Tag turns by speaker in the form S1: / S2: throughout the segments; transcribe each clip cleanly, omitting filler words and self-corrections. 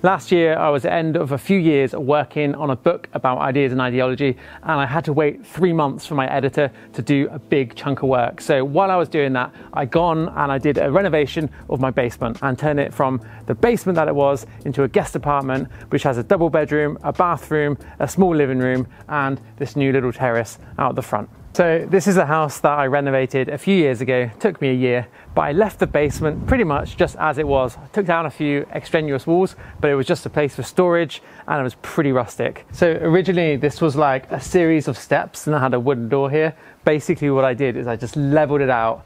S1: Last year, I was at the end of a few years working on a book about ideas and ideology, and I had to wait 3 months for my editor to do a big chunk of work. So while I was doing that, I gone and I did a renovation of my basement and turned it from the basement that it was into a guest apartment, which has a double bedroom, a bathroom, a small living room, and this new little terrace out the front. So this is a house that I renovated a few years ago. It took me a year, but I left the basement pretty much just as it was. I took down a few extraneous walls, but it was just a place for storage and it was pretty rustic. So originally this was like a series of steps and I had a wooden door here. Basically what I did is I just leveled it out,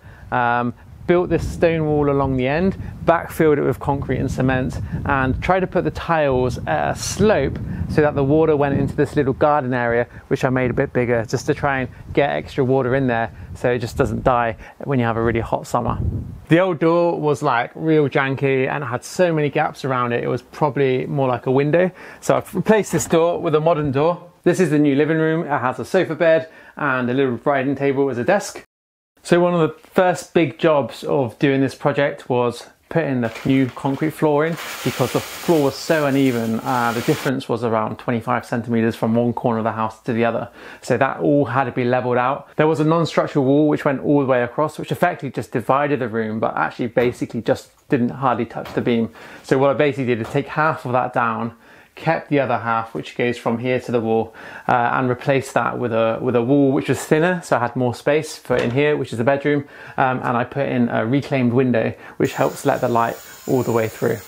S1: built this stone wall along the end, backfilled it with concrete and cement, and tried to put the tiles at a slope so that the water went into this little garden area, which I made a bit bigger just to try and get extra water in there so it just doesn't die when you have a really hot summer. The old door was like real janky and it had so many gaps around it, it was probably more like a window. So I've replaced this door with a modern door. This is the new living room. It has a sofa bed and a little writing table as a desk. So one of the first big jobs of doing this project was putting the new concrete floor in because the floor was so uneven. The difference was around 25 centimeters from one corner of the house to the other. So that all had to be leveled out. There was a non-structural wall which went all the way across, which effectively just divided the room, but actually basically just didn't hardly touch the beam. So what I basically did is take half of that down, kept the other half, which goes from here to the wall, and replaced that with a wall which was thinner, so I had more space for in here, which is the bedroom, and I put in a reclaimed window which helps let the light all the way through.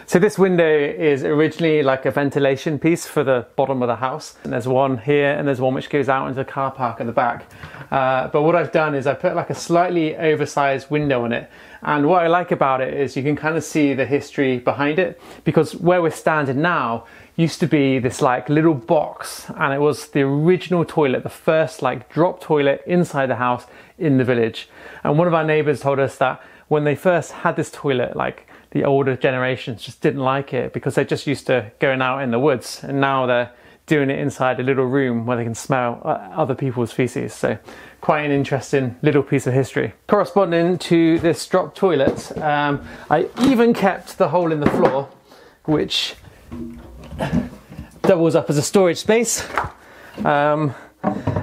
S1: So this window is originally like a ventilation piece for the bottom of the house, and there's one here and there's one which goes out into the car park at the back. But what I've done is I put like a slightly oversized window on it, and what I like about it is you can kind of see the history behind it, because where we're standing now used to be this like little box, and it was the original toilet, the first like drop toilet inside the house in the village. And one of our neighbors told us that when they first had this toilet, like the older generations just didn't like it because they're just used to going out in the woods, and now they're doing it inside a little room where they can smell other people's feces. So quite an interesting little piece of history. Corresponding to this drop toilet, I even kept the hole in the floor, which doubles up as a storage space. And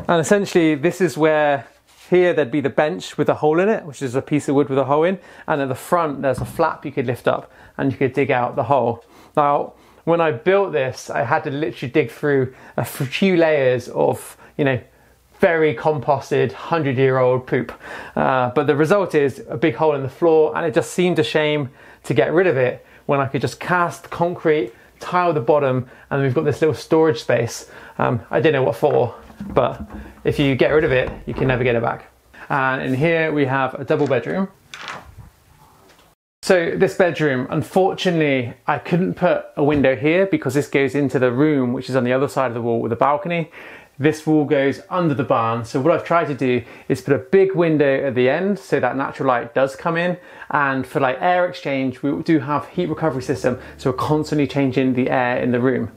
S1: essentially this is where, here there'd be the bench with a hole in it, which is a piece of wood with a hole in, and at the front there's a flap you could lift up and you could dig out the hole. Now, when I built this, I had to literally dig through a few layers of, you know, very composted 100-year-old poop. But the result is a big hole in the floor, and it just seemed a shame to get rid of it when I could just cast concrete, tile the bottom, and we've got this little storage space. I don't know what for, but if you get rid of it, you can never get it back. And in here we have a double bedroom. So this bedroom, unfortunately, I couldn't put a window here because this goes into the room, which is on the other side of the wall with a balcony. This wall goes under the barn. So what I've tried to do is put a big window at the end so that natural light does come in. And for like air exchange, we do have heat recovery system. So we're constantly changing the air in the room.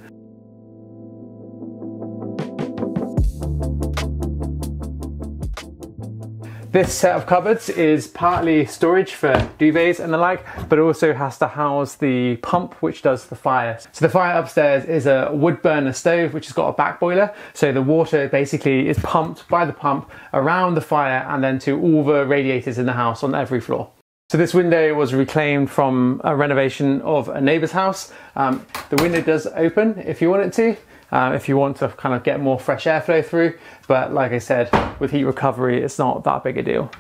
S1: This set of cupboards is partly storage for duvets and the like, but it also has to house the pump which does the fire. So the fire upstairs is a wood burner stove which has got a back boiler. So the water basically is pumped by the pump around the fire and then to all the radiators in the house on every floor. So this window was reclaimed from a renovation of a neighbour's house. The window does open if you want it to. If you want to kind of get more fresh airflow through, but like I said, with heat recovery, it's not that big a deal.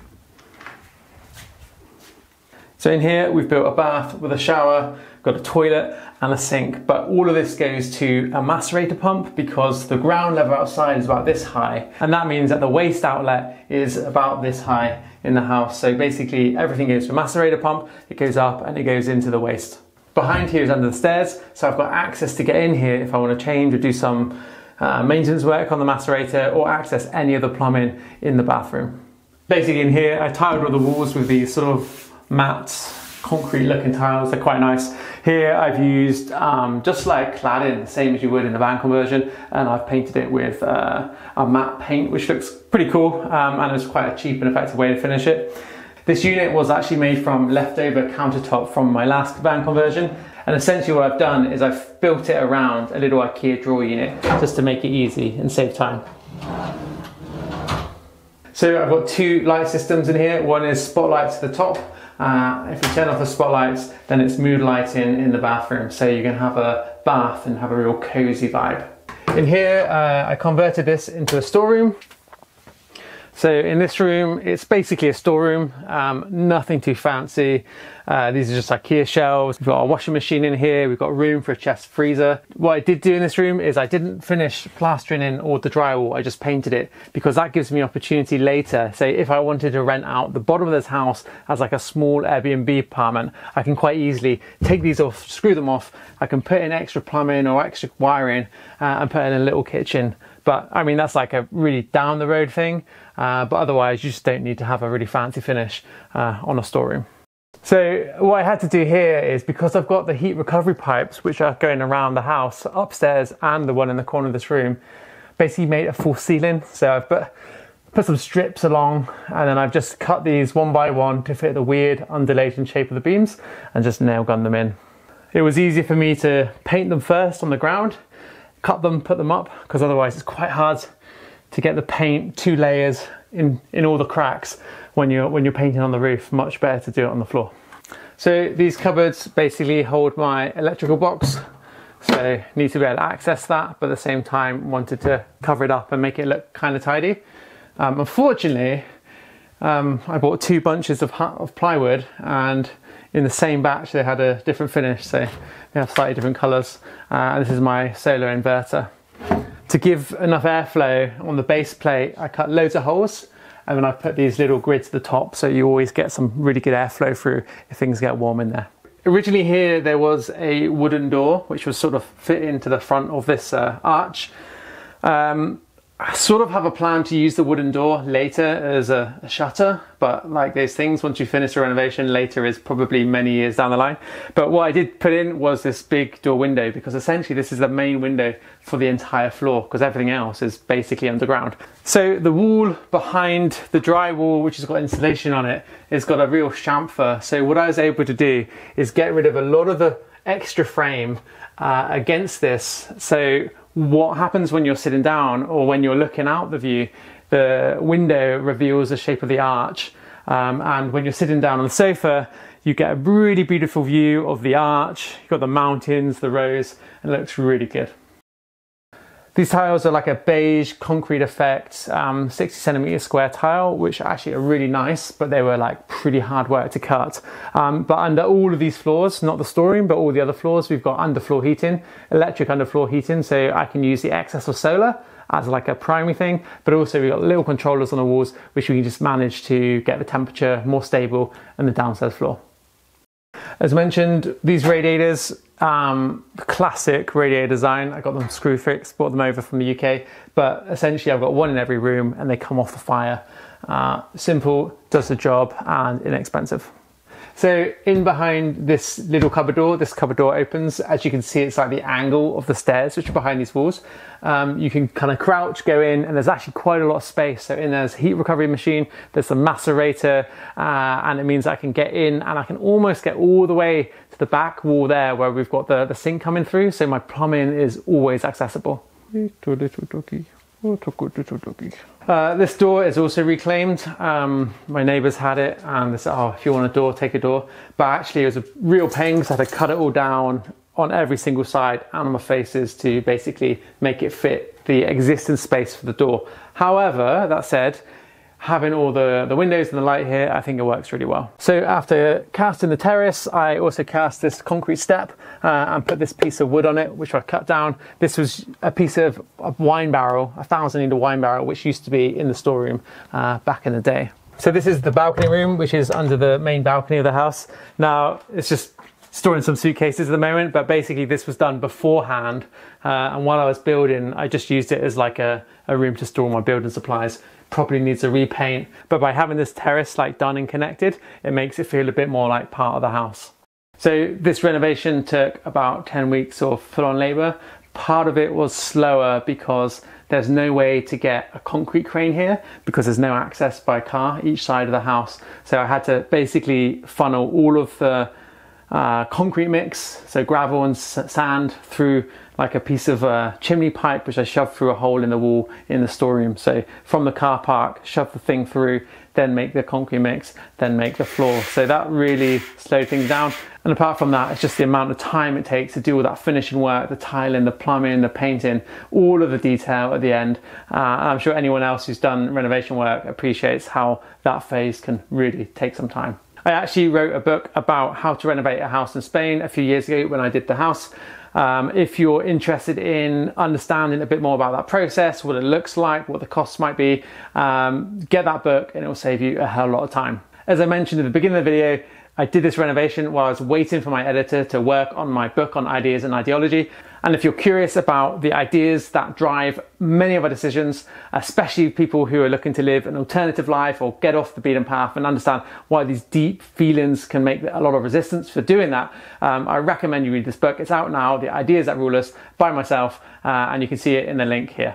S1: So in here, we've built a bath with a shower, got a toilet and a sink, but all of this goes to a macerator pump because the ground level outside is about this high, and that means that the waste outlet is about this high in the house. So basically everything goes to a macerator pump, it goes up and it goes into the waste. Behind here is under the stairs, so I've got access to get in here if I want to change or do some maintenance work on the macerator or access any of the plumbing in the bathroom. Basically in here, I tiled all the walls with these sort of matte, concrete looking tiles. They're quite nice. Here I've used just like cladding, the same as you would in the van conversion, and I've painted it with a matte paint, which looks pretty cool, and it's quite a cheap and effective way to finish it. This unit was actually made from leftover countertop from my last van conversion, And essentially what I've done is I've built it around a little IKEA drawer unit just to make it easy and save time. So I've got two light systems in here. One is spotlights to the top. If you turn off the spotlights, then it's mood lighting in the bathroom. So you can have a bath and have a real cozy vibe. In here, I converted this into a storeroom. So in this room, it's basically a storeroom, nothing too fancy. These are just IKEA shelves. We've got a washing machine in here. We've got room for a chest freezer. What I did do in this room is I didn't finish plastering in all the drywall. I just painted it because that gives me opportunity later. Say if I wanted to rent out the bottom of this house as like a small Airbnb apartment, I can quite easily take these off, screw them off. I can put in extra plumbing or extra wiring and put in a little kitchen. But I mean, that's like a really down the road thing. But otherwise you just don't need to have a really fancy finish on a storeroom. So what I had to do here is, because I've got the heat recovery pipes which are going around the house upstairs and the one in the corner of this room, basically made a full ceiling. So I've put some strips along, and then I've just cut these one by one to fit the weird undulating shape of the beams and just nail gun them in. It was easier for me to paint them first on the ground, cut them, put them up, because otherwise it's quite hard to get the paint 2 layers in all the cracks when you're painting on the roof. Much better to do it on the floor. So these cupboards basically hold my electrical box, so need to be able to access that, but at the same time wanted to cover it up and make it look kind of tidy. Unfortunately, I bought 2 bunches of plywood, and in the same batch they had a different finish, so they have slightly different colours. This is my solar inverter. To give enough airflow on the base plate, I cut loads of holes, and then I've put these little grids at the top, so you always get some really good airflow through if things get warm in there. Originally here there was a wooden door which was sort of fit into the front of this arch. I sort of have a plan to use the wooden door later as a shutter, but like those things, once you finish the renovation, later is probably many years down the line. But what I did put in was this big door window, because essentially this is the main window for the entire floor, because everything else is basically underground. So the wall behind the drywall, which has got insulation on it, has got a real chamfer. So what I was able to do is get rid of a lot of the extra frame against this. So what happens when you're sitting down or when you're looking out the view, the window reveals the shape of the arch, and when you're sitting down on the sofa you get a really beautiful view of the arch. You've got the mountains, the rows, and it looks really good. These tiles are like a beige concrete effect, 60 centimeter square tile, which actually are really nice, but they were like pretty hard work to cut. But under all of these floors, not the storeroom, but all the other floors, we've got underfloor heating, electric underfloor heating, so I can use the excess of solar as like a primary thing, but also we've got little controllers on the walls, which we can just manage to get the temperature more stable in the downstairs floor. As mentioned, these radiators, classic radiator design. I got them screw fixed, brought them over from the UK, but essentially I've got one in every room and they come off the fire. Simple, does the job, and inexpensive. So in behind this little cupboard door, this cupboard door opens. As you can see, it's like the angle of the stairs, which are behind these walls. You can kind of crouch, go in, and there's actually quite a lot of space. So in there's a heat recovery machine, there's a macerator, and it means I can get in and I can almost get all the way to the back wall there where we've got the sink coming through. So my plumbing is always accessible. This door is also reclaimed. My neighbours had it and they said, oh, if you want a door, take a door. But actually it was a real pain because I had to cut it all down on every single side and on my faces to basically make it fit the existing space for the door. However, that said, having all the windows and the light here, I think it works really well. So after casting the terrace, I also cast this concrete step and put this piece of wood on it, which I cut down. This was a piece of a wine barrel, a 1,000 litre wine barrel, which used to be in the storeroom back in the day. So this is the balcony room, which is under the main balcony of the house. Now, it's just storing some suitcases at the moment, but basically this was done beforehand. And while I was building, I just used it as like a room to store my building supplies. Probably needs a repaint, but by having this terrace like done and connected, it makes it feel a bit more like part of the house. So this renovation took about 10 weeks of full-on labour. Part of it was slower because there's no way to get a concrete crane here because there's no access by car each side of the house. So I had to basically funnel all of the concrete mix, so gravel and sand, through like a piece of chimney pipe, which I shoved through a hole in the wall in the storeroom. So from the car park, shove the thing through, then make the concrete mix, then make the floor. So that really slowed things down. And apart from that, it's just the amount of time it takes to do all that finishing work, the tiling, the plumbing, the painting, all of the detail at the end. And I'm sure anyone else who's done renovation work appreciates how that phase can really take some time. I actually wrote a book about how to renovate a house in Spain a few years ago when I did the house. If you're interested in understanding a bit more about that process, what it looks like, what the costs might be, get that book and it will save you a hell of a lot of time. As I mentioned at the beginning of the video, I did this renovation while I was waiting for my editor to work on my book on ideas and ideology. And if you're curious about the ideas that drive many of our decisions, especially people who are looking to live an alternative life or get off the beaten path and understand why these deep feelings can make a lot of resistance for doing that, I recommend you read this book. It's out now, The Ideas That Rule Us, by myself, and you can see it in the link here.